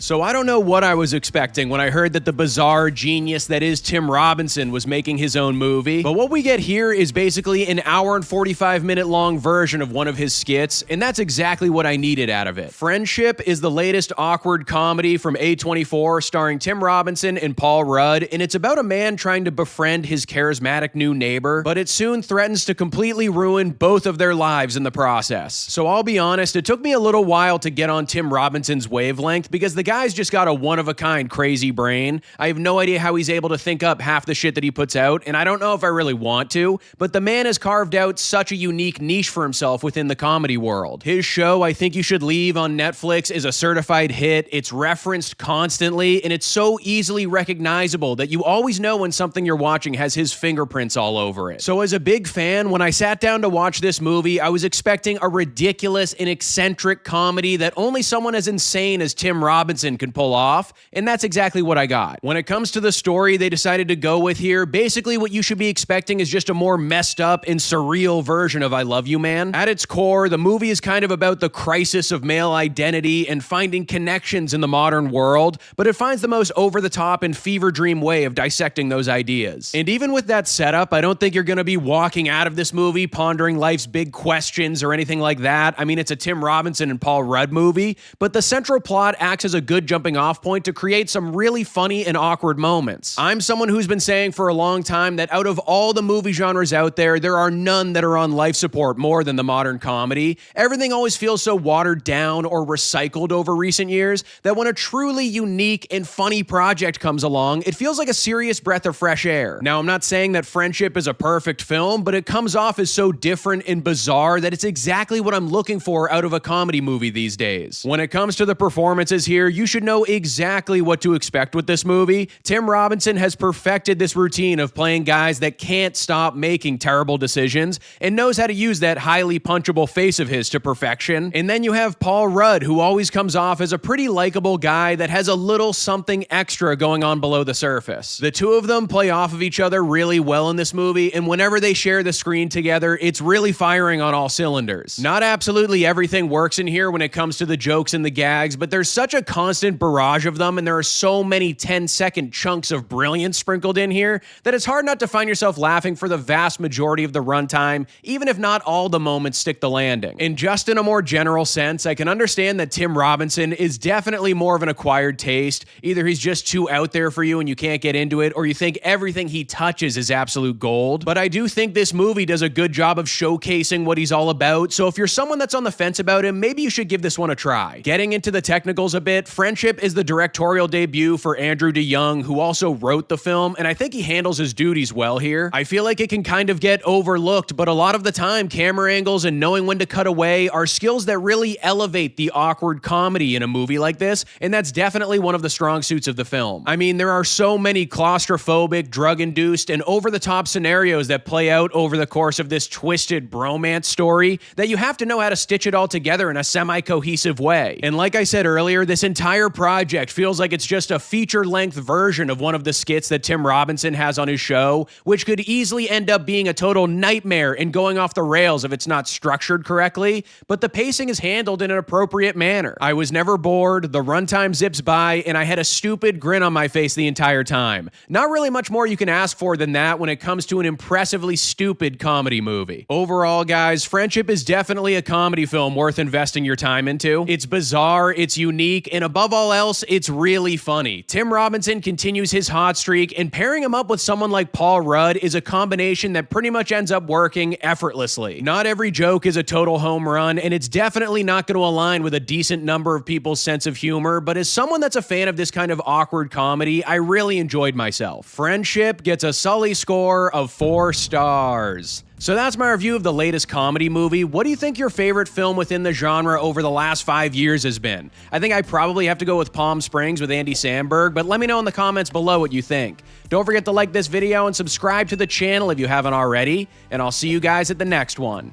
So I don't know what I was expecting when I heard that the bizarre genius that is Tim Robinson was making his own movie, but what we get here is basically an hour and 45-minute long version of one of his skits, and that's exactly what I needed out of it. Friendship is the latest awkward comedy from A24 starring Tim Robinson and Paul Rudd, and it's about a man trying to befriend his charismatic new neighbor, but it soon threatens to completely ruin both of their lives in the process. So I'll be honest, it took me a little while to get on Tim Robinson's wavelength because the guy's just got a one-of-a-kind crazy brain. I have no idea how he's able to think up half the shit that he puts out, and I don't know if I really want to, but the man has carved out such a unique niche for himself within the comedy world. His show, I Think You Should Leave on Netflix, is a certified hit. It's referenced constantly, and it's so easily recognizable that you always know when something you're watching has his fingerprints all over it. So as a big fan, when I sat down to watch this movie, I was expecting a ridiculous and eccentric comedy that only someone as insane as Tim Robinson could pull off, and that's exactly what I got. When it comes to the story they decided to go with here, basically what you should be expecting is just a more messed up and surreal version of I Love You Man. At its core, the movie is kind of about the crisis of male identity and finding connections in the modern world, but it finds the most over-the-top and fever dream way of dissecting those ideas. And even with that setup, I don't think you're gonna be walking out of this movie pondering life's big questions or anything like that. I mean, it's a Tim Robinson and Paul Rudd movie, but the central plot acts as a good jumping off point to create some really funny and awkward moments. I'm someone who's been saying for a long time that out of all the movie genres out there, there are none that are on life support more than the modern comedy. Everything always feels so watered down or recycled over recent years that when a truly unique and funny project comes along, it feels like a serious breath of fresh air. Now, I'm not saying that Friendship is a perfect film, but it comes off as so different and bizarre that it's exactly what I'm looking for out of a comedy movie these days. When it comes to the performances here, you should know exactly what to expect with this movie. Tim Robinson has perfected this routine of playing guys that can't stop making terrible decisions and knows how to use that highly punchable face of his to perfection. And then you have Paul Rudd, who always comes off as a pretty likable guy that has a little something extra going on below the surface. The two of them play off of each other really well in this movie, and whenever they share the screen together, it's really firing on all cylinders. Not absolutely everything works in here when it comes to the jokes and the gags, but there's such a constant barrage of them, and there are so many 10-second chunks of brilliance sprinkled in here that it's hard not to find yourself laughing for the vast majority of the runtime, even if not all the moments stick the landing. And just in a more general sense, I can understand that Tim Robinson is definitely more of an acquired taste. Either he's just too out there for you and you can't get into it, or you think everything he touches is absolute gold. But I do think this movie does a good job of showcasing what he's all about, so if you're someone that's on the fence about him, maybe you should give this one a try. Getting into the technicals a bit, Friendship is the directorial debut for Andrew DeYoung, who also wrote the film, and I think he handles his duties well here. I feel like it can kind of get overlooked, but a lot of the time, camera angles and knowing when to cut away are skills that really elevate the awkward comedy in a movie like this, and that's definitely one of the strong suits of the film. I mean, there are so many claustrophobic, drug-induced, and over-the-top scenarios that play out over the course of this twisted bromance story that you have to know how to stitch it all together in a semi-cohesive way. And like I said earlier, this entire project feels like it's just a feature-length version of one of the skits that Tim Robinson has on his show, which could easily end up being a total nightmare and going off the rails if it's not structured correctly, but the pacing is handled in an appropriate manner. I was never bored, the runtime zips by, and I had a stupid grin on my face the entire time. Not really much more you can ask for than that when it comes to an impressively stupid comedy movie. Overall, guys, Friendship is definitely a comedy film worth investing your time into. It's bizarre, it's unique, and above all else, it's really funny. Tim Robinson continues his hot streak, and pairing him up with someone like Paul Rudd is a combination that pretty much ends up working effortlessly. Not every joke is a total home run, and it's definitely not going to align with a decent number of people's sense of humor, but as someone that's a fan of this kind of awkward comedy, I really enjoyed myself. Friendship gets a Sully score of 4 stars. So that's my review of the latest comedy movie. What do you think your favorite film within the genre over the last 5 years has been? I think I probably have to go with Palm Springs with Andy Samberg, but let me know in the comments below what you think. Don't forget to like this video and subscribe to the channel if you haven't already, and I'll see you guys at the next one.